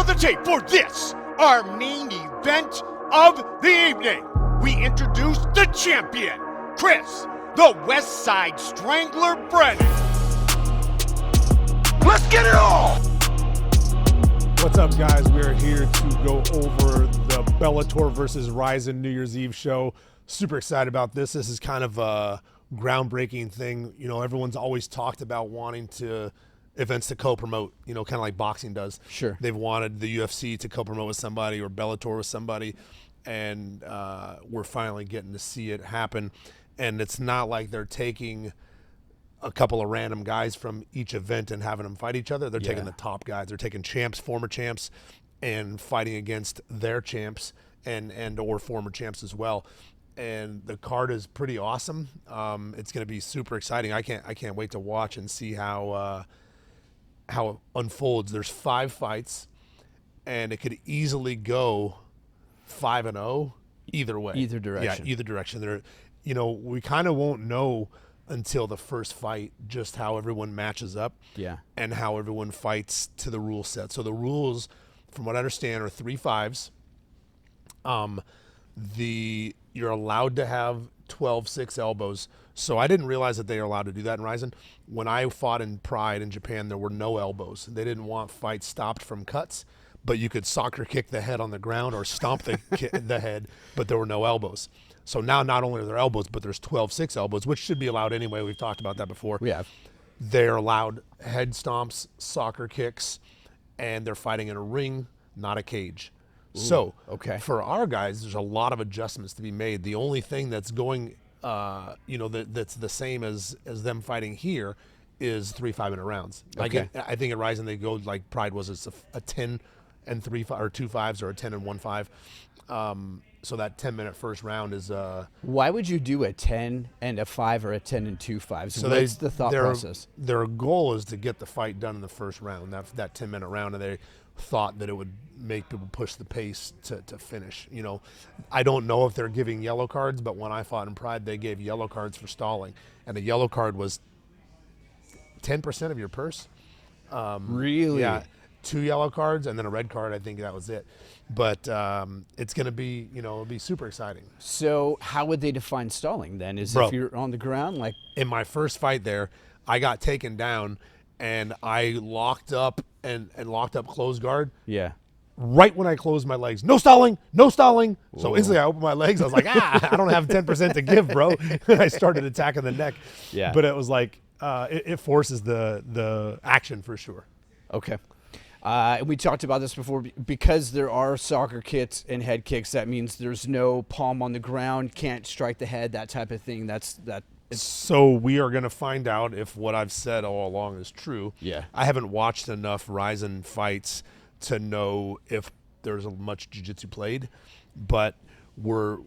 the tape for this, our main event of the evening. We introduce the champion, Chris, the West Side Strangler Brennan. Let's get it on! What's up, guys? We are here to go over the Bellator versus Rizin New Year's Eve show. Super excited about this. This is kind of a groundbreaking thing. You know, everyone's always talked about wanting events to co-promote, you know, kind of like boxing does. Sure. They've wanted the UFC to co-promote with somebody or Bellator with somebody, and we're finally getting to see it happen. And it's not like they're taking a couple of random guys from each event and having them fight each other. They're taking the top guys. They're taking champs, former champs, and fighting against their champs and or former champs as well. And the card is pretty awesome. It's going to be super exciting. I can't wait to watch and see how it unfolds. There's 5 fights, and it could easily go 5-0 either way. Either direction. Yeah, either direction. There, you know, we kind of won't know until the first fight just how everyone matches up. Yeah. And how everyone fights to the rule set. So the rules, from what I understand, are 3 5s. You're allowed to have 12-6 elbows. So I didn't realize that they are allowed to do that in Rizin. When I fought in Pride in Japan, there were no elbows. They didn't want fights stopped from cuts, but you could soccer kick the head on the ground or stomp the head, but there were no elbows. So now not only are there elbows, but there's 12-6 elbows, which should be allowed anyway. We've talked about that before. We have. They're allowed head stomps, soccer kicks, and they're fighting in a ring, not a cage. Ooh, so okay. For our guys, there's a lot of adjustments to be made. The only thing that's going that's the same as them fighting here is 3 5-minute rounds. Okay. I think at Rizin they go like Pride was a 10 and 3 or 2 5s or a 10 and 1 5. So that 10-minute first round is. Why would you do a 10 and a 5 or a 10 and 2 5s? So what's the thought process? Their goal is to get the fight done in the first round, that 10-minute round, and they thought that it would make people push the pace to finish. You know, I don't know if they're giving yellow cards, but when I fought in Pride, they gave yellow cards for stalling, and a yellow card was 10% of your purse. Really? Yeah, 2 yellow cards and then a red card. I think that was it. But it's going to be, you know, it'll be super exciting. So how would they define stalling then? Is if you're on the ground, like in my first fight there, I got taken down and I locked up and locked up closed guard. Yeah. Right when I closed my legs, no stalling, no stalling. Whoa. So instantly I opened my legs. I was like, I don't have 10% to give, bro. And I started attacking the neck. Yeah. But it was like, it forces the action for sure. Okay. We talked about this before. Because there are soccer kicks and head kicks, that means there's no palm on the ground, can't strike the head, that type of thing. So we are going to find out if what I've said all along is true. Yeah. I haven't watched enough Rizin fights to know if there's much jiu-jitsu played, but we're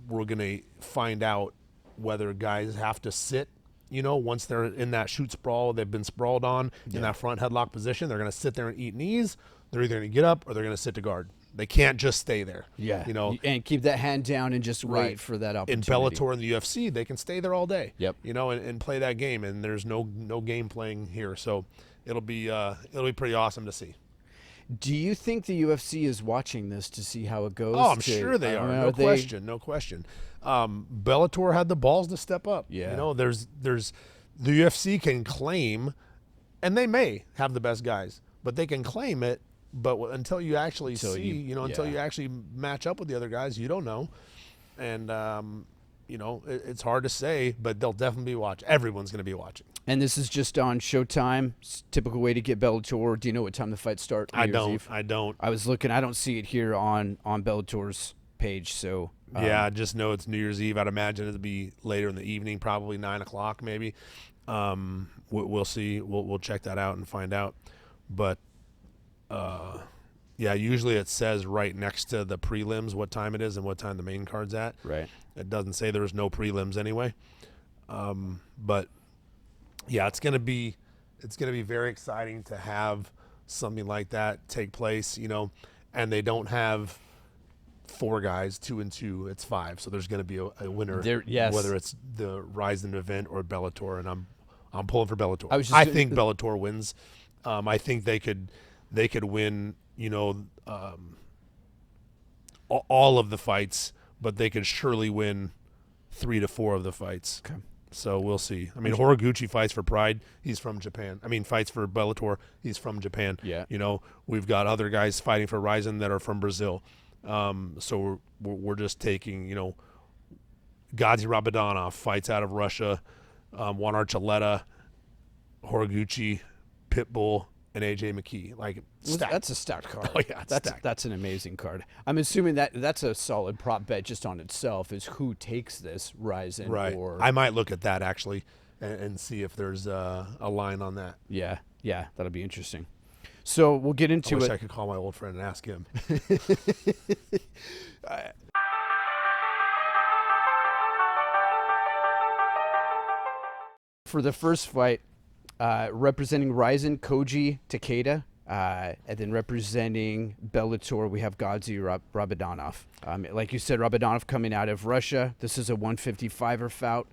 going to find out whether guys have to sit. You know, once they're in that shoot sprawl, they've been sprawled on in that front headlock position, they're going to sit there and eat knees. They're either going to get up or they're going to sit to guard. They can't just stay there. Yeah. You know, and keep that hand down and just wait for that opportunity. In Bellator and the UFC, they can stay there all day. Yep. You know, and play that game, and there's no game playing here. So it'll be pretty awesome to see. Do you think the UFC is watching this to see how it goes? Oh, I'm sure they are. No question. Bellator had the balls to step up. Yeah. You know, there's the UFC can claim, and they may have the best guys, but they can claim it. But until you actually until you actually match up with the other guys, you don't know. And you know, it's hard to say, but they'll definitely be watching. Everyone's going to be watching. And this is just on Showtime. Typical way to get Bellator. Do you know what time the fights start? I don't. I was looking. I don't see it here on Bellator's page. So yeah, I just know it's New Year's Eve. I'd imagine it'll be later in the evening, probably 9 o'clock, maybe. We'll see. We'll check that out and find out. But yeah, usually it says right next to the prelims what time it is and what time the main card's at. Right. It doesn't say there's no prelims anyway. But yeah, it's gonna be very exciting to have something like that take place, you know, and they don't have 4 guys, 2 and 2. It's 5, so there's gonna be a winner. Yes. Whether it's the Rizin event or Bellator, and I'm pulling for Bellator. I think Bellator wins. I think they could win all of the fights, but they could surely win 3 to 4 of the fights. Okay. So we'll see. I mean, Horiguchi fights for Pride. He's from Japan. I mean, fights for Bellator. He's from Japan. Yeah. We've got other guys fighting for Rizin that are from Brazil. So we're just taking, Gadzi Rabadanov fights out of Russia. Juan Archuleta, Horiguchi, Pitbull, and AJ McKee. Like, stacked. That's a stacked card. Oh, yeah, it's stacked. That's an amazing card. I'm assuming that's a solid prop bet just on itself, is who takes this, Rizin Right. or... I might look at that, actually, and see if there's a line on that. Yeah, that'll be interesting. So we'll get into I wish it. I could call my old friend and ask him. For the first fight, representing Rizin, Koji Takeda, and then representing Bellator, we have Gadzi Rabadanov. Like you said, Rabadanov coming out of Russia. This is a 155er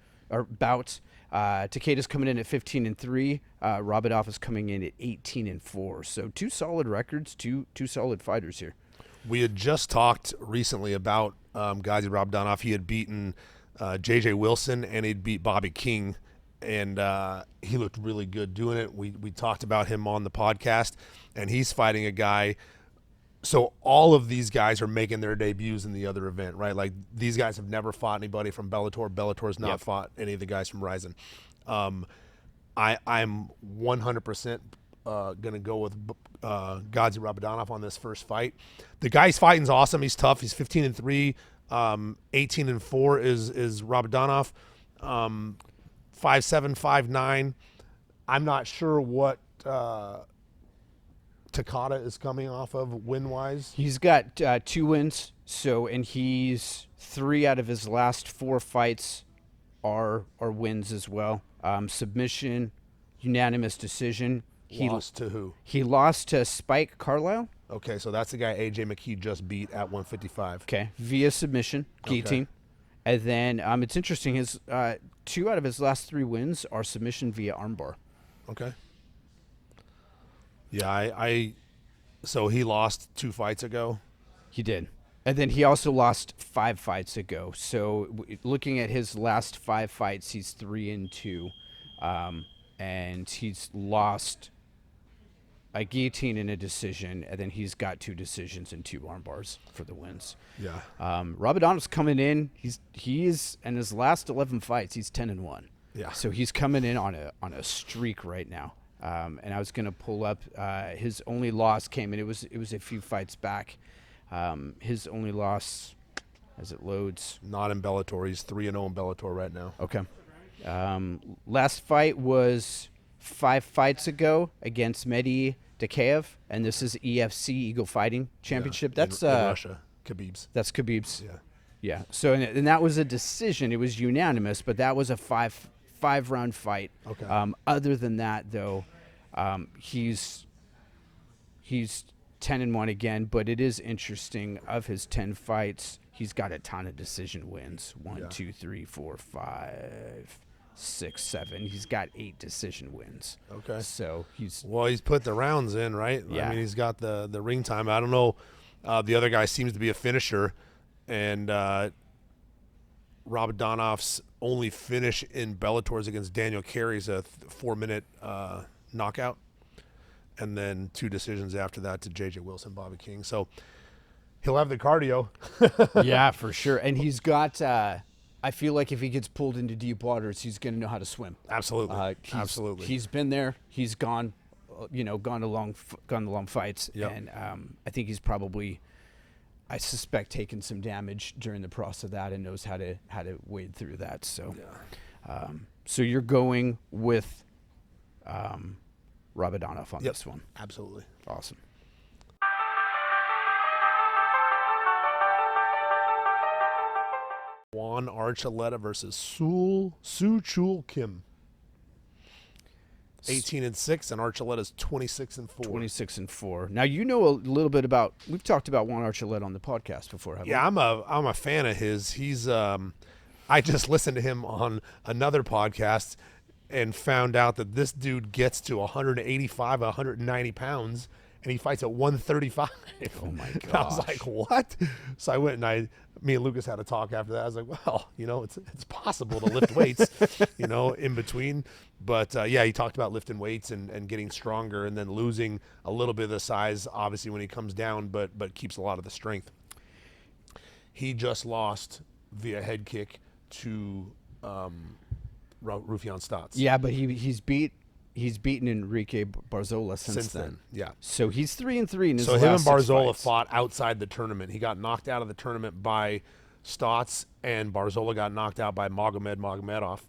bout. Takeda's coming in at 15-3. Rabadanov is coming in at 18-4. So 2 solid records, two solid fighters here. We had just talked recently about Gadzi Rabadanov. He had beaten J.J. Wilson, and he'd beat Bobby King. And he looked really good doing it. We talked about him on the podcast, and he's fighting a guy. So all of these guys are making their debuts in the other event, right? Like, these guys have never fought anybody from Bellator. Bellator's not fought any of the guys from Rizin. I'm 100% going to go with Gadzi Rabadanov on this first fight. The guy's fighting's awesome. He's tough. He's 15-3. 18-4 is Rabadanov. 5'7", 5'9". I'm not sure what Takada is coming off of win-wise. He's got 2 wins, and he's 3 out of his last 4 fights are wins as well. Submission, unanimous decision. He lost to who? He lost to Spike Carlisle. Okay, so that's the guy AJ McKee just beat at 155. Okay, via submission, guillotine. Okay. And then it's interesting, his 2 out of his last 3 wins are submission via armbar. Okay. Yeah, so he lost 2 fights ago. He did. And then he also lost 5 fights ago. So looking at his last 5 fights, he's 3-2. And he's lost a guillotine and a decision, and then he's got 2 decisions and 2 arm bars for the wins. Yeah. Rabadanov's coming in. He's in his last 11 fights, he's 10-1. Yeah. So he's coming in on a streak right now. And I was gonna pull up his only loss came, and it was a few fights back. His only loss, as it loads. Not in Bellator. He's 3-0 in Bellator right now. Okay. Last fight was 5 fights ago against Mehdi Dakaev, and this is EFC Eagle Fighting Championship. Yeah, that's in Russia. Khabib's. That's Khabib's. Yeah. Yeah. So and that was a decision. It was unanimous, but that was a five round fight. Okay. Other than that, though, he's 10-1 again. But it is interesting. Of his 10 fights, he's got a ton of decision wins. 1, 2, 3, 4, 5, 6, 7. He's got 8 decision wins. Okay. So he's put the rounds in, right? Yeah. I mean, he's got the ring time. I don't know. The other guy seems to be a finisher, and Rabadanov's only finish in Bellator is against Daniel Carey's a 4-minute knockout, and then 2 decisions after that to J.J. Wilson, Bobby King. So he'll have the cardio. yeah, for sure. And he's got. I feel like if he gets pulled into deep waters, he's going to know how to swim. Absolutely. Absolutely. He's been there. He's gone. Gone to long fights, Yep. and I think he's probably, I suspect, taken some damage during the process of that and knows how to wade through that. So, so you're going with Rabadanov on this one. Absolutely. Awesome. Juan Archuleta versus Soo Chul Kim. 18-6, and Archuleta's 26-4. 26-4. Now you know a little bit about. We've talked about Juan Archuleta on the podcast before, haven't we? Yeah, I'm a fan of his. He's I just listened to him on another podcast and found out that this dude gets to 185, 190 pounds and he fights at 135. Oh my And I was gosh. like, what? So I went and me and Lucas had a talk after that. I was like, well, it's possible to lift weights, in between. But yeah, he talked about lifting weights and getting stronger, and then losing a little bit of the size, obviously, when he comes down, but keeps a lot of the strength. He just lost via head kick to Rufián Stotts. Yeah, but he's beaten Enrique Barzola since then. Yeah. So he's 3-3 in his So last him and 6 Barzola fights. fought outside the tournament. He got knocked out of the tournament by Stotts, and Barzola got knocked out by Magomedov,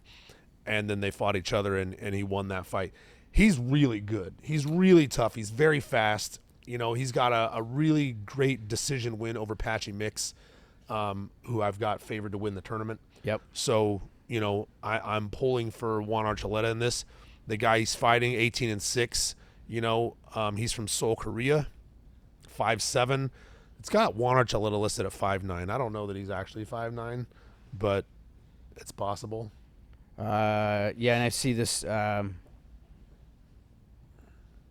and then they fought each other, and he won that fight. He's really good. He's really tough. He's very fast. He's got a really great decision win over Patchy Mix, who I've got favored to win the tournament. Yep. So, I'm pulling for Juan Archuleta in this. The guy he's fighting, 18-6, he's from Seoul, Korea, 5'7". It's got Juan Archuleta listed at 5'9". I don't know that he's actually 5'9", but it's possible. Yeah, and I see this.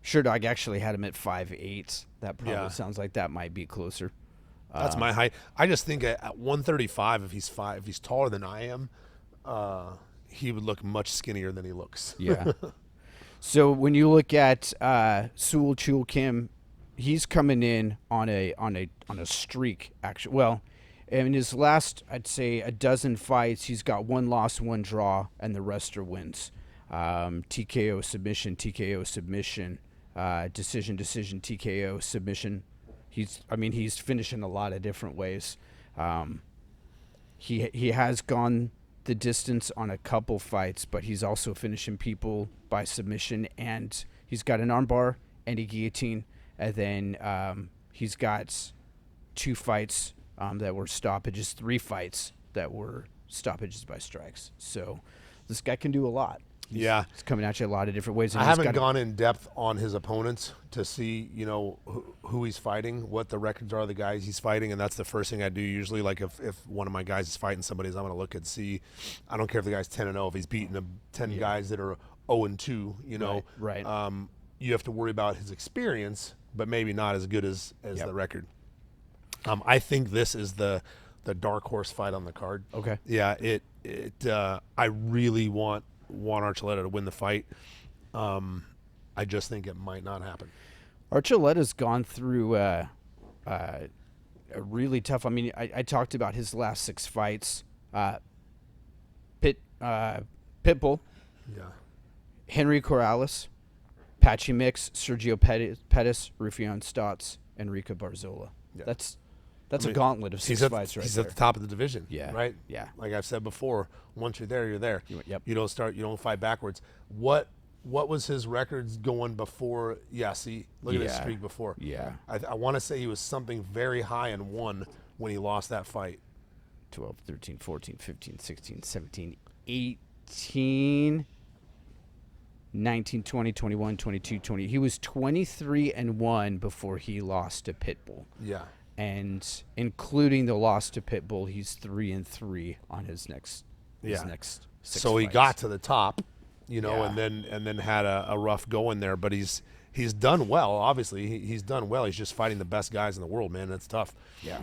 Sure Dog actually had him at 5'8". That probably sounds like that might be closer. That's my height. I just think at 135, if he's taller than I am, he would look much skinnier than he looks. Yeah. So when you look at Sewell Chul Kim, he's coming in on a streak. Actually, well, in his last, I'd say, a dozen fights, he's got 1 loss, 1 draw, and the rest are wins. TKO submission, TKO submission, decision, TKO submission. He's finishing a lot of different ways. He has gone the distance on a couple fights, but he's also finishing people by submission, and he's got an armbar and a guillotine, and then he's got 2 fights that were stoppages, 3 fights that were stoppages by strikes. So this guy can do a lot. Yeah. He's coming at you a lot of different ways. And I haven't gone in depth on his opponents to see, who he's fighting, what the records are of the guys he's fighting, and that's the first thing I do usually. Like if one of my guys is fighting somebody, I'm going to look and see. I don't care if the guy's 10-0, if he's beating 10 guys that are 0-2, Right. You have to worry about his experience, but maybe not as good as the record. I think this is the dark horse fight on the card. Okay. Yeah, I really want Juan Archuleta to win the fight. I just think it might not happen. Archuleta's gone through a really tough. I talked about his last 6 fights. Pitbull, Yeah. Henry Corrales, Patchy Mix, Sergio Pettis, Rufián Stotts, Enrique Barzola. Yeah. That's a gauntlet of 6 fights right He's there. at the top of the division. Yeah. Right? Yeah. Like I've said before, once you're there, you're there. Yep. You don't fight backwards. What was his records going before? Yeah, see, look at his streak before. Yeah. I want to say he was something very high and 1 when he lost that fight. 12, 13, 14, 15, 16, 17, 18, 19, 20, 21, 22, 20. He was 23-1 before he lost to Pitbull. Yeah. And including the loss to Pitbull, he's 3-3 on his next 6 So he fights. got to the top, Yeah. and then had a rough go in there. But he's done well. Obviously, he's done well. He's just fighting the best guys in the world, man. That's tough. Yeah.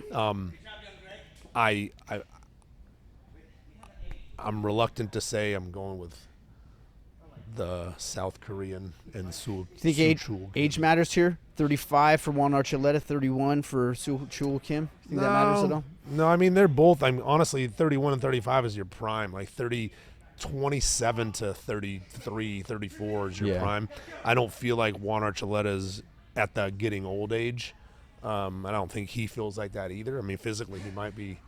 I'm reluctant to say I'm going with the South Korean and Sewell. You think age matters here? 35 for Juan Archuleta, 31 for Sewell Chul Kim. You think that matters at all? No, they're both. Honestly, 31 and 35 is your prime. Like 27 to 33, 34 is your prime. I don't feel like Juan Archuleta is at the getting old age. I don't think he feels like that either. Physically he might be,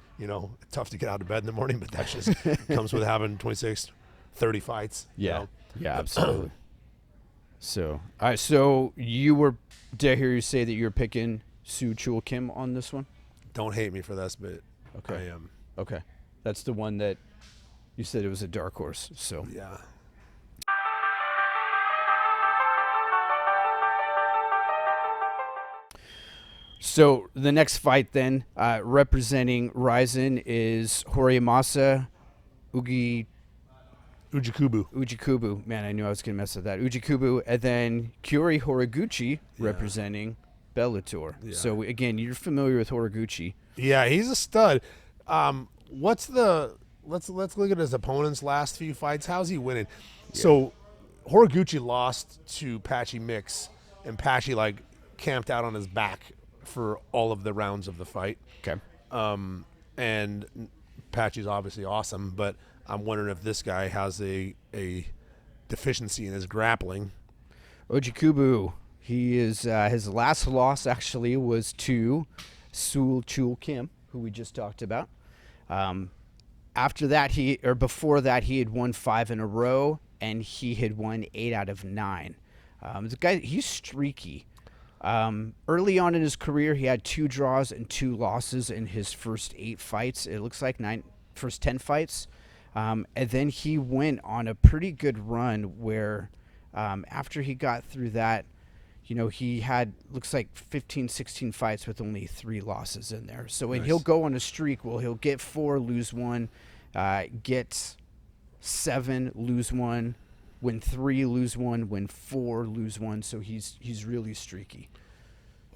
tough to get out of bed in the morning, but that just comes with having 26, 30 fights. Yeah. Yeah, absolutely. So, all right. So did I hear you say that you're picking Sewell Chul Kim on this one? Don't hate me for this, but Okay. I am. Okay. That's the one that you said it was a dark horse. So Yeah. So the next fight then, representing Rizin is Horiyamasa Ujikubu. Man, I knew I was going to mess with that. Ujikubu, and then Kyuri Horiguchi representing Bellator. Yeah. So, again, you're familiar with Horiguchi. Yeah, he's a stud. Let's look at his opponent's last few fights. How's he winning? Yeah. So Horiguchi lost to Patchy Mix, and Patchy camped out on his back for all of the rounds of the fight. Okay. And Patchy's obviously awesome, but I'm wondering if this guy has a deficiency in his grappling. Ujikubu, he is his last loss actually was to Sul Chul Kim, who we just talked about. After that, before that, he had won 5 in a row, and he had won 8 out of 9. The guy, he's streaky. Early on in his career, he had 2 draws and 2 losses in his first 8 fights. It looks like first 10 fights. And then he went on a pretty good run where after he got through that, he had, looks like 15, 16 fights with only 3 losses in there. So when he'll go on a streak, he'll get 4, lose 1, get 7, lose 1, win 3, lose 1, win 4, lose 1. So he's really streaky.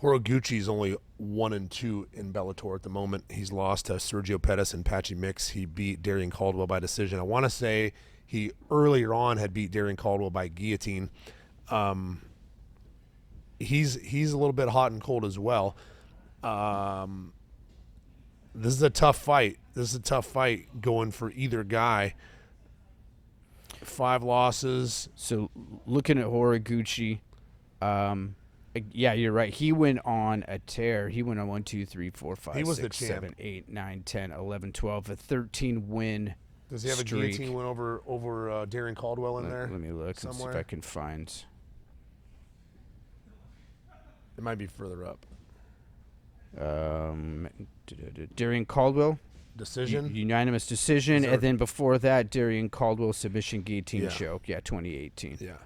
Horiguchi's only 1-2 in Bellator at the moment. He's lost to Sergio Pettis and Patchy Mix. He beat Darian Caldwell by decision. I want to say he earlier on had beat Darian Caldwell by guillotine. He's a little bit hot and cold as well. This is a tough fight. Going for either guy. 5 losses. So looking at Horiguchi, yeah, you're right. He went on a tear. He went on 1, 2, 3, 4, 5, 6, 7, 8, 9, 10, 11, 12, a 13 win. Does he have streak. a guillotine win over Darian Caldwell in there? Let me look somewhere? and see if I can find. It might be further up. Darian Caldwell. Decision? Unanimous decision. And then before that, Darian Caldwell submission guillotine choke. Yeah, 2018. Yeah.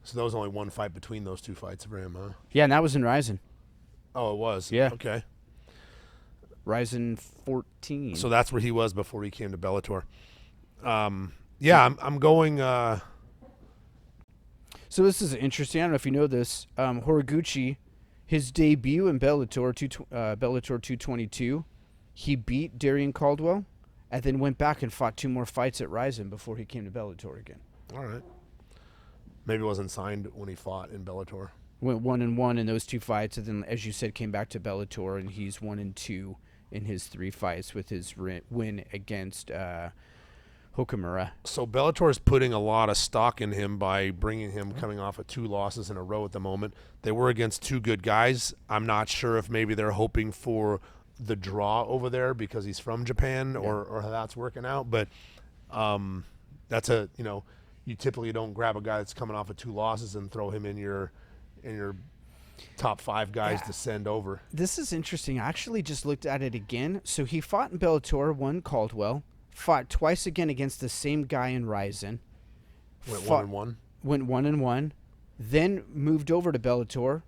So there was only 1 fight between those 2 fights for him, huh? Yeah, and that was in Rizin. Oh, it was? Yeah. Okay. Rizin 14. So that's where he was before he came to Bellator. Yeah, I'm going... So this is interesting. I don't know if you know this. Horiguchi, his debut in Bellator 222, he beat Darian Caldwell and then went back and fought 2 more fights at Rizin before he came to Bellator again. All right. Maybe it wasn't signed when he fought in Bellator. Went 1-1 in those 2 fights, and then, as you said, came back to Bellator, and he's 1-2 in his 3 fights with his win against Hokumura. So Bellator is putting a lot of stock in him by bringing him coming off of 2 losses in a row at the moment. They were against 2 good guys. I'm not sure if maybe they're hoping for the draw over there because he's from Japan or how that's working out. But that's you typically don't grab a guy that's coming off of 2 losses and throw him in your top 5 guys to send over. This is interesting. I actually just looked at it again. So he fought in Bellator, won Caldwell, fought twice again against the same guy in Rizin. Went 1-1. Went 1-1. Then moved over to Bellator,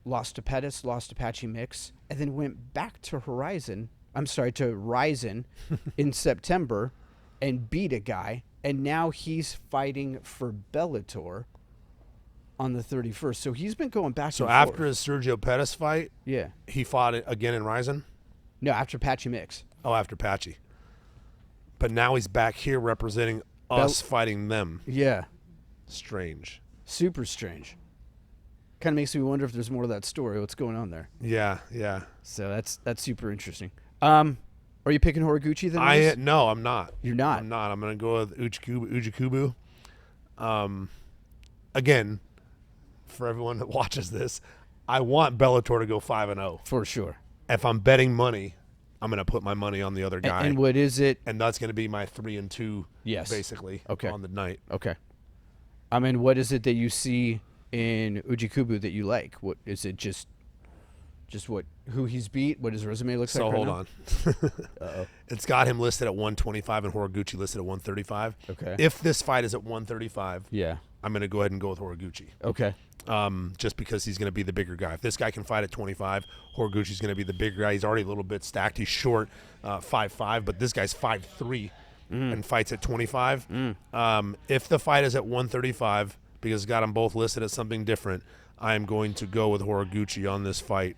lost to Pettis, lost to Patchy Mix, and then went back to Rizin in September and beat a guy. And now he's fighting for Bellator on the 31st. So he's been going back and forth. So after his Sergio Pettis fight, yeah, he fought it again in Rizin? No, after Patchy Mix. Oh, after Patchy. But now he's back here representing us fighting them. Yeah. Strange. Super strange. Kind of makes me wonder if there's more to that story. What's going on there? Yeah, yeah. So that's super interesting. Are you picking Horiguchi then? No, I'm not. You're not? I'm not. I'm going to go with Ujikubu. Again, for everyone that watches this, I want Bellator to go 5-0. For sure. If I'm betting money, I'm going to put my money on the other guy. And what is it? And that's going to be my 3-2, basically, okay, on the night. Okay. I mean, what is it that you see in Ujikubu that you like? What is it? Just who he's beat? What his resume looks like? So hold on. Uh-oh. It's got him listed at 125 and Horiguchi listed at 135. Okay. If this fight is at 135, yeah, I'm going to go ahead and go with Horiguchi. Okay. Just because he's going to be the bigger guy. If this guy can fight at 25, Horiguchi's going to be the bigger guy. He's already a little bit stacked. He's short, 5'5", but this guy's 5'3", and fights at 25. If the fight is at 135, because it's got them both listed as something different, I am going to go with Horiguchi on this fight.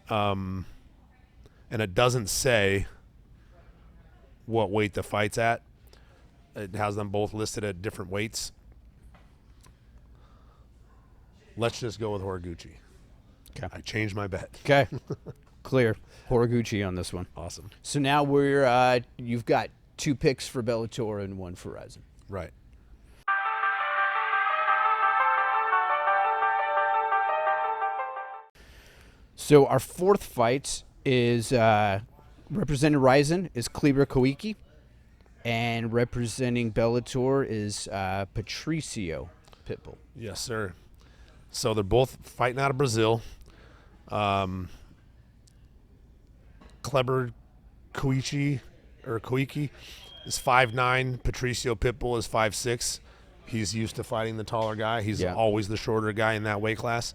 And it doesn't say what weight the fight's at. It has them both listed at different weights. Let's just go with Horiguchi. Okay. I changed my bet. Okay. Clear. Horiguchi on this one. Awesome. So now we're you've got 2 picks for Bellator and 1 for Rizin. Right. So our 4th fight is representing Rizin is Kleber Koike, and representing Bellator is Patricio Pitbull. Yes, sir. So they're both fighting out of Brazil. Kleber Koike is 5'9". Patricio Pitbull is 5'6". He's used to fighting the taller guy. He's always the shorter guy in that weight class.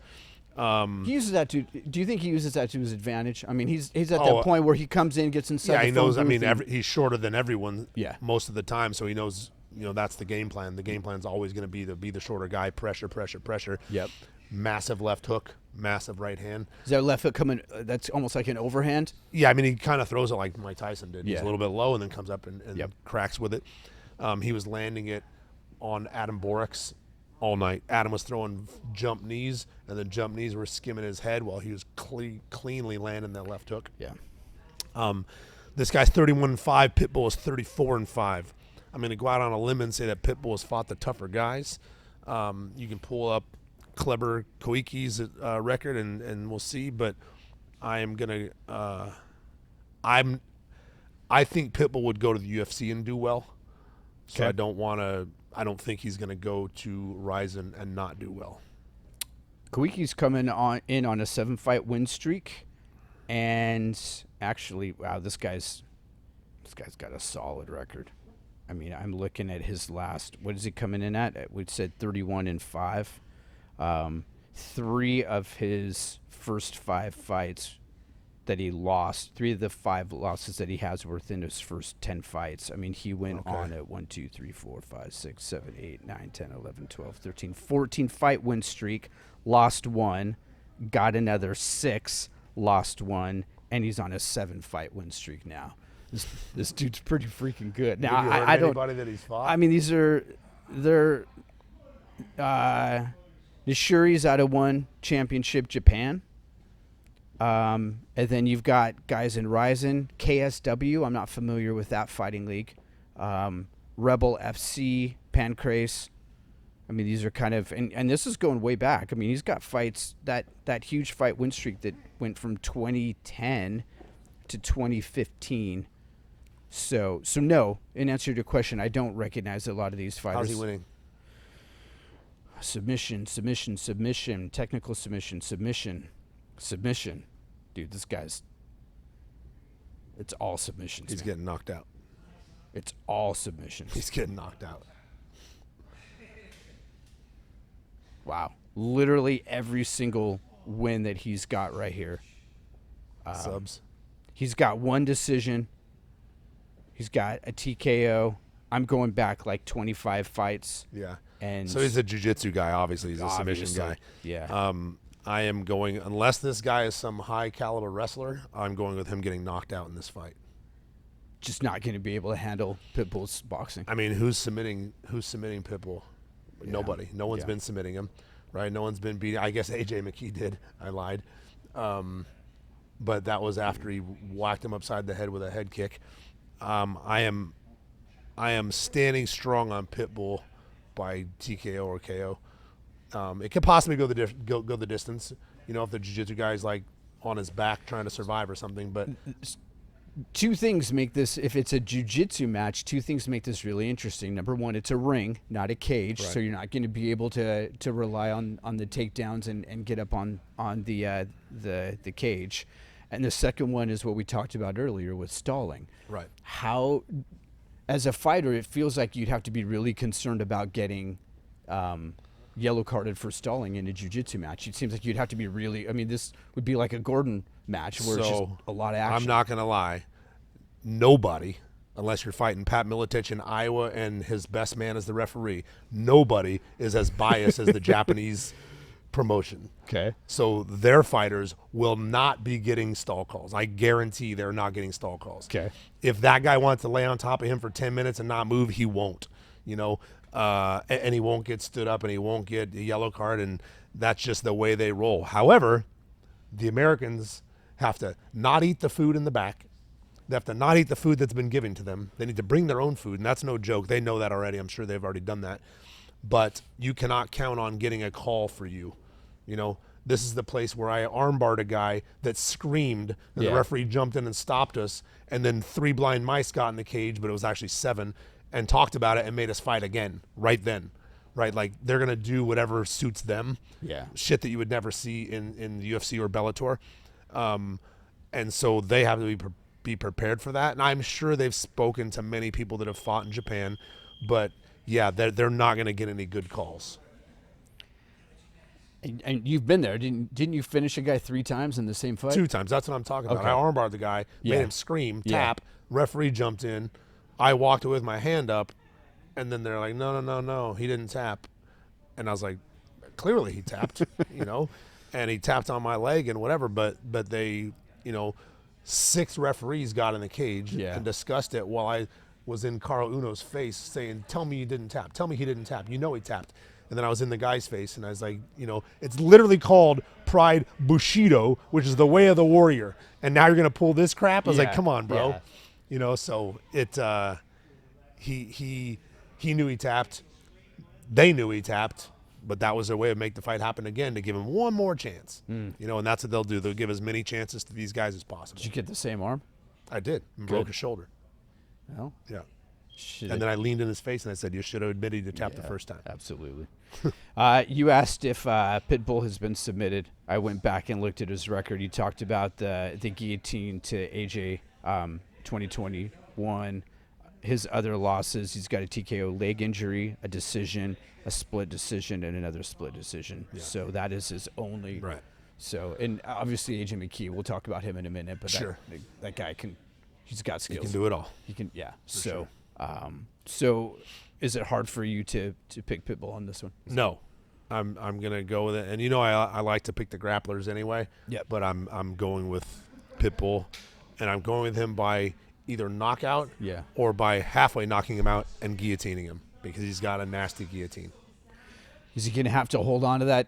He uses that to. Do you think he uses that to his advantage? I mean, he's at that point where he comes in, gets inside. Yeah, the he knows. I phone mean, booth he's shorter than everyone. Yeah. Most of the time, so he knows. That's the game plan. The game plan is always going to be the shorter guy. Pressure. Yep. Massive left hook, massive right hand. Is that left hook coming? That's almost like an overhand. Yeah, I mean, he kind of throws it like Mike Tyson did. He's Yeah. a little bit low and then comes up and cracks with it. He was landing it on Adam Borix all night. Adam was throwing jump knees, and then jump knees were skimming his head while he was cleanly landing that left hook. Yeah. This guy's 31-5. Pitbull is 34-5. I'm going to go out on a limb and say that Pitbull has fought the tougher guys. You can pull up Kleber Koike's record and we'll see, but I am going to I think Pitbull would go to the UFC and do well. So Okay. I don't think he's going to go to Rizin and not do well. Koike's coming in on a 7-fight win streak, and actually, wow, this guy's got a solid record. I mean, I'm looking at his last. What is he coming in at? We said 31-5. 3 of his first 5 fights that he lost, 3 of the 5 losses that he has were within his first 10 fights. I mean, he went on at 1, 2, 3, 4, 5, 6, 7, 8, 9, 10, 11, 12, 13, 14 fight win streak, lost 1, got another 6, lost 1, and he's on a 7-fight win streak now. This dude's pretty freaking good. Now, Have you heard I don't. anybody that he's fought? I mean, they're Nishiri's out of 1 championship Japan. And then you've got guys in Rizin, KSW. I'm not familiar with that fighting league. Rebel FC, Pancrase. I mean, these are kind of, and this is going way back. I mean, he's got fights, that huge fight win streak that went from 2010 to 2015. So no, in answer to your question, I don't recognize a lot of these fighters. How's he winning? Submission, technical submission. Dude, this guy's, it's all submissions. He's getting knocked out. It's all submissions. He's getting knocked out. Wow. Literally every single win that he's got right here. Subs. He's got 1 decision. He's got a TKO. I'm going back like 25 fights. Yeah. And so he's a jiu-jitsu guy, obviously. He's a submission guy. Yeah. I am going, unless this guy is some high-caliber wrestler, I'm going with him getting knocked out in this fight. Just not going to be able to handle Pitbull's boxing. I mean, who's submitting Pitbull? Yeah. Nobody. No one's been submitting him, right? No one's been beating. I guess AJ McKee did. I lied. But that was after he whacked him upside the head with a head kick. I am standing strong on Pitbull by TKO or KO. It could possibly go the distance, if the jiu-jitsu guy's like on his back trying to survive or something. But 2 things make this, if it's a jiu-jitsu match, 2 things make this really interesting. Number 1, it's a ring, not a cage, right. So you're not going to be able to rely on the takedowns and get up on the cage. And the second one is what we talked about earlier with stalling. Right. How, as a fighter, it feels like you'd have to be really concerned about getting yellow carded for stalling in a jiu-jitsu match. It seems like you'd have to be really, I mean, this would be like a Gordon match where it's just a lot of action. I'm not going to lie. Nobody unless you're fighting Pat Miletich in Iowa and his best man is the referee. Nobody is as biased as the Japanese promotion. Okay. So their fighters will not be getting stall calls. I guarantee they're not getting stall calls. Okay. If that guy wants to lay on top of him for 10 minutes and not move, he won't. You know, and he won't get stood up and he won't get a yellow card, and that's just the way they roll. However, the Americans have to not eat the food in the back. They have to not eat the food that's been given to them. They need to bring their own food, and that's no joke. They know that already. I'm sure they've already done that. But you cannot count on getting a call for you. You know, this is the place where I armbarred a guy that screamed, and Yeah. the referee jumped in and stopped us, and then 3 blind mice got in the cage, but it was actually 7, and talked about it and made us fight again right then. Right? Like, they're going to do whatever suits them. Yeah. Shit that you would never see in the UFC or Bellator. And so they have to be prepared for that. And I'm sure they've spoken to many people that have fought in Japan, but yeah, they're not going to get any good calls. And you've been there. Didn't you finish a guy 3 times in the same fight? 2 times. That's what I'm talking about. Okay. I armbarred the guy, Yeah. made him scream, Yeah. tap. Referee jumped in. I walked away with my hand up, and then they're like, no, he didn't tap. And I was like, clearly he tapped, you know, and he tapped on my leg and whatever. But they, you know, 6 referees got in the cage Yeah. and discussed it while I was in Carl Uno's face saying, tell me you didn't tap. Tell me he didn't tap. You know he tapped. And then I was in the guy's face, and I was like, you know, it's literally called Pride Bushido, which is the way of the warrior. And now you're going to pull this crap? I was like, come on, bro. Yeah. You know, so it he knew he tapped. They knew he tapped, but that was their way of make the fight happen again, to give him one more chance. You know, and that's what they'll do. They'll give as many chances to these guys as possible. Did you get the same arm? I did. And broke his shoulder. No. Yeah. Should And then I leaned in his face and I said, you should have admitted you tapped the first time. Absolutely. You asked if Pitbull has been submitted. I went back and looked at his record. You talked about the guillotine to AJ 2021. His other losses, he's got a TKO leg injury, a decision, a split decision, and another split decision. Yeah. So that is his only. Right. So, and obviously AJ McKee, we'll talk about him in a minute, but Sure. that guy he's got skills. He can do it all. He can, yeah. For So, sure. So is it hard for you to pick Pitbull on this one? No. I'm gonna go with it. And you know I like to pick the grapplers anyway. Yep. But I'm going with Pitbull, and I'm going with him by either knockout or by halfway knocking him out and guillotining him, because he's got a nasty guillotine. Is he going to have to hold on to that?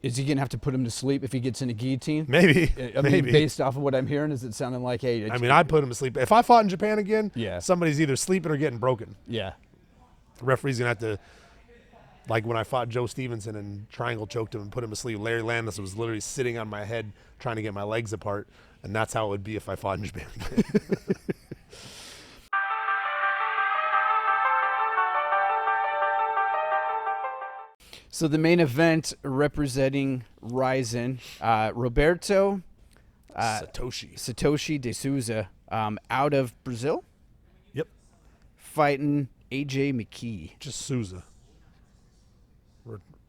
Is he going to have to put him to sleep if he gets in a guillotine? Maybe. I mean, based off of what I'm hearing, is it sounding like, hey... I mean, I'd put him to sleep. If I fought in Japan again, Yeah. somebody's either sleeping or getting broken. Yeah. The referee's going to have to, like when I fought Joe Stevenson and triangle choked him and put him to sleep, Larry Landis was literally sitting on my head trying to get my legs apart, and that's how it would be if I fought in Japan again. So the main event representing Rizin, Roberto Satoshi de Souza, out of Brazil. Yep. Fighting AJ McKee. Just Souza.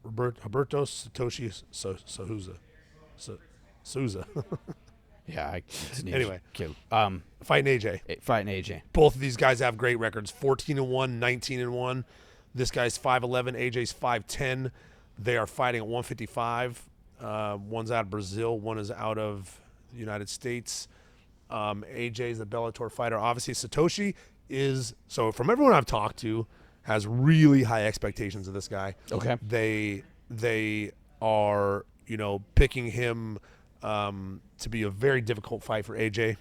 Roberto Satoshi Souza. Souza. Yeah. Anyway. Okay. Fighting AJ. Fighting AJ. Both of these guys have great records, 14-1, 19-1. This guy's 5'11", AJ's 5'10". They are fighting at 155. One's out of Brazil, one is out of the United States. AJ is a Bellator fighter. Obviously, Satoshi is, so from everyone I've talked to, has really high expectations of this guy. Okay. They are, you know, picking him to be a very difficult fight for AJ.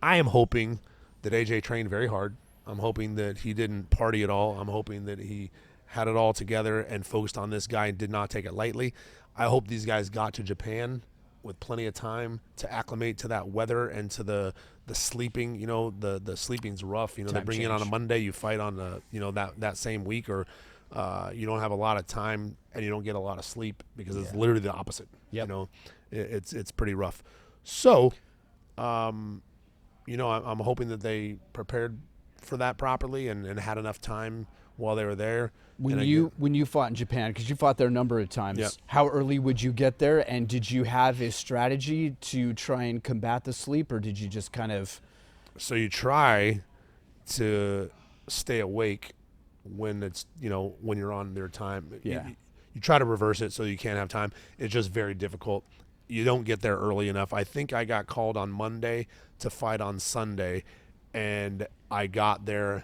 I am hoping that AJ trained very hard. I'm hoping that he didn't party at all. I'm hoping that he had it all together and focused on this guy and did not take it lightly. I hope these guys got to Japan with plenty of time to acclimate to that weather and to the sleeping. You know, the sleeping's rough. You know, they bring you in on a Monday, you fight on the, you know, that same week, or you don't have a lot of time and you don't get a lot of sleep, because it's literally the opposite. Yep. You know, it's pretty rough. So, you know, I'm hoping that they prepared for that properly and had enough time while they were there. When you fought in Japan, because you fought there a number of times, Yep. How early would you get there, and did you have a strategy to try and combat the sleep, or did you just kind of So you try to stay awake when it's, when you're on their time. Yeah. You try to reverse it so you can't have time. It's just very difficult. You don't get there early enough. I think I got called on Monday to fight on Sunday, and I got there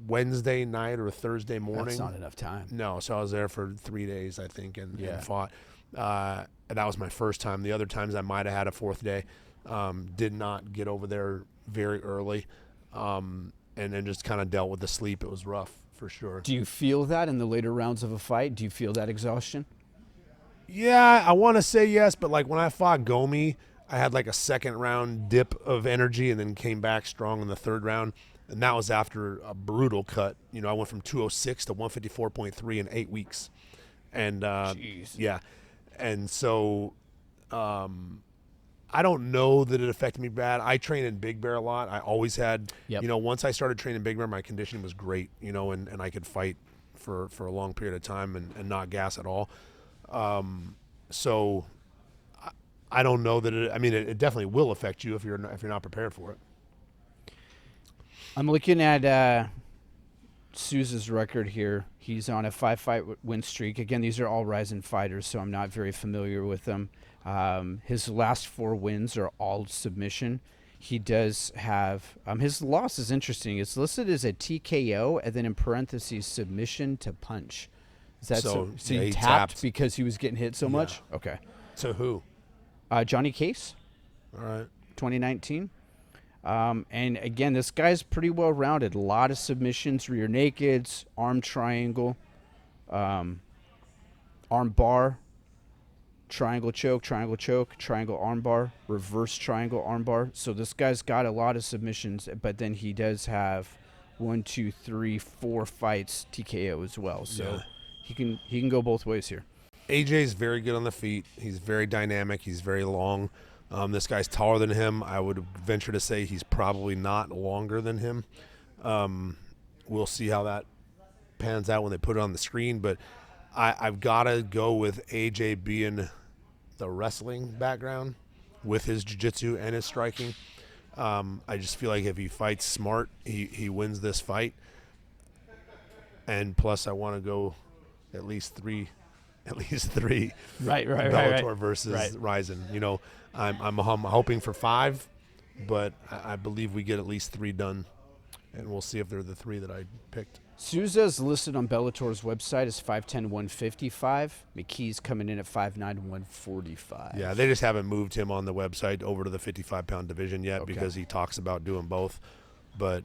Wednesday night or Thursday morning. That's not enough time. No, so I was there for 3 days, I think, and Yeah. fought. And that was my first time. The other times I might have had a fourth day. Did not get over there very early, and then just kind of dealt with the sleep. It was rough for sure. Do you feel that in the later rounds of a fight? Do you feel that exhaustion? Yeah, I want to say yes, but like when I fought Gomi, I had like a second round dip of energy and then came back strong in the third round. And that was after a brutal cut. I went from 206 to 154.3 in 8 weeks. And Jeez. yeah. And so I don't know that it affected me bad. I train in Big Bear a lot. I always had, Yep. Once I started training Big Bear, my conditioning was great, and I could fight for a long period of time and not gas at all. So I don't know that it definitely will affect you if you're not prepared for it. I'm looking at Souza's record here. He's on a 5-fight win streak. Again, these are all Rizin fighters, so I'm not very familiar with them. His last 4 wins are all submission. He does have his loss is interesting. It's listed as a TKO and then in parentheses submission to punch. Is that so? So yeah, he tapped because he was getting hit so much? Okay. To who? Johnny Case, All right. 2019. And again, this guy's pretty well rounded. A lot of submissions, rear nakeds, arm triangle, arm bar, triangle choke, triangle arm bar, reverse triangle arm bar. So this guy's got a lot of submissions, but then he does have 1, 2, 3, 4 fights TKO as well. So he can go both ways here. AJ's very good on the feet. He's very dynamic. He's very long. This guy's taller than him. I would venture to say he's probably not longer than him. We'll see how that pans out when they put it on the screen, but I've got to go with AJ being the wrestling background with his jiu-jitsu and his striking. I just feel like if he fights smart, he wins this fight. And plus I want to go at least three Right. Bellator versus Rizin. I'm hoping for 5, but I believe we get at least 3 done, and we'll see if they're the 3 that I picked. Souza's listed on Bellator's website as 5'10", 155. McKee's coming in at 5'9", 145. Yeah, they just haven't moved him on the website over to the 55-pound division yet because he talks about doing both, but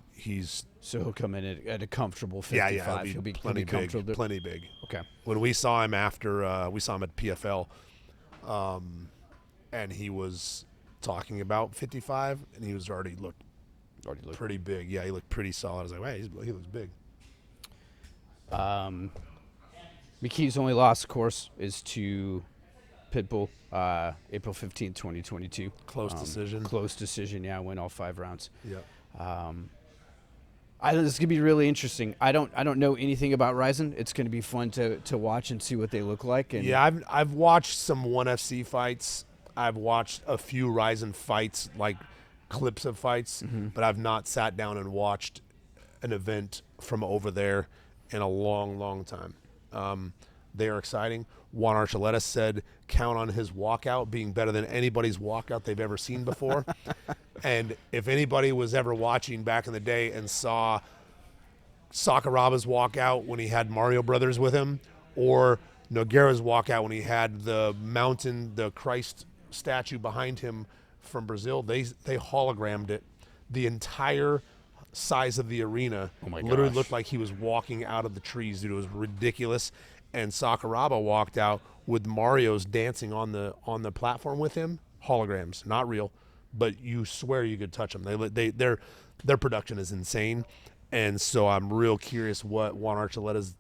So he'll come in at a comfortable 55. Yeah, he'll be plenty big, plenty big. Okay. When we saw him after we saw him at PFL, and he was talking about 55, and he was already looked pretty big. Yeah, he looked pretty solid. I was like, wow, he looks big. McKee's only loss, of course, is to Pitbull, April 15th, 2022. Close decision. Close decision, yeah. Win all 5 rounds. Yeah. This is gonna be really interesting. I don't know anything about Rizin. It's gonna be fun to watch and see what they look like. And yeah, I've watched some 1FC fights. I've watched a few Rizin fights, like clips of fights, but I've not sat down and watched an event from over there in a long, long time. They are exciting. Juan Archuleta said count on his walkout being better than anybody's walkout they've ever seen before. And if anybody was ever watching back in the day and saw Sakuraba's walkout when he had Mario Brothers with him, or Nogueira's walkout when he had the Christ statue behind him from Brazil, they hologrammed it. The entire size of the arena literally looked like he was walking out of the trees, dude. It was ridiculous. And Sakuraba walked out with Mario's dancing on the platform with him. Holograms, not real, but you swear you could touch them. Their production is insane, and so I'm real curious what Juan Archuleta's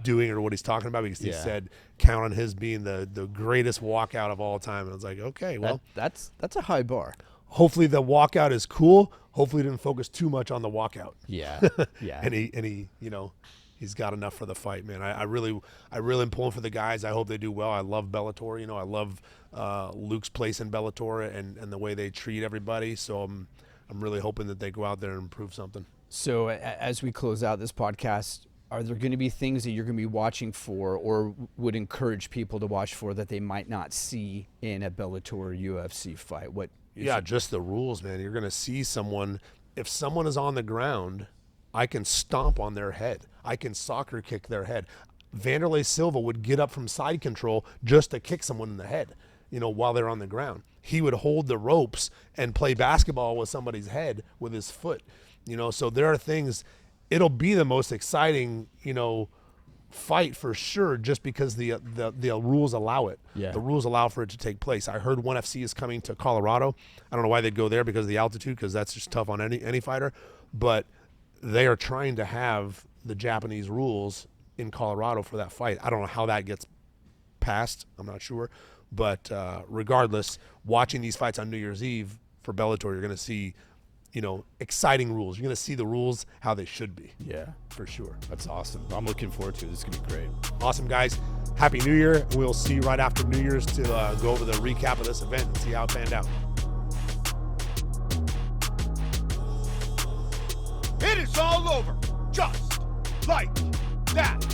doing or what he's talking about, because he said count on his being the greatest walkout of all time. And I was like, okay, well, that's a high bar. Hopefully the walkout is cool. Hopefully he didn't focus too much on the walkout. Yeah, yeah. and he he's got enough for the fight, man. I really am pulling for the guys. I hope they do well. I love Bellator. I love Luke's place in Bellator and the way they treat everybody. So I'm really hoping that they go out there and improve something. So as we close out this podcast, are there going to be things that you're going to be watching for or would encourage people to watch for that they might not see in a Bellator or UFC fight? Just the rules, man. You're going to see someone, if someone is on the ground, I can stomp on their head. I can soccer kick their head. Vanderlei Silva would get up from side control just to kick someone in the head, while they're on the ground. He would hold the ropes and play basketball with somebody's head with his foot. So there are things. It'll be the most exciting, fight for sure, just because the rules allow it. Yeah. The rules allow for it to take place. I heard ONE FC is coming to Colorado. I don't know why they'd go there because of the altitude, because that's just tough on any fighter. But they are trying to have the Japanese rules in Colorado for that fight. I don't know how that gets passed. I'm not sure. But regardless, watching these fights on New Year's Eve for Bellator, you're going to see exciting rules. You're going to see the rules how they should be. Yeah, for sure. That's awesome. I'm looking forward to it. This is going to be great. Awesome, guys. Happy New Year. We'll see you right after New Year's to go over the recap of this event and see how it panned out. It is all over, just like that.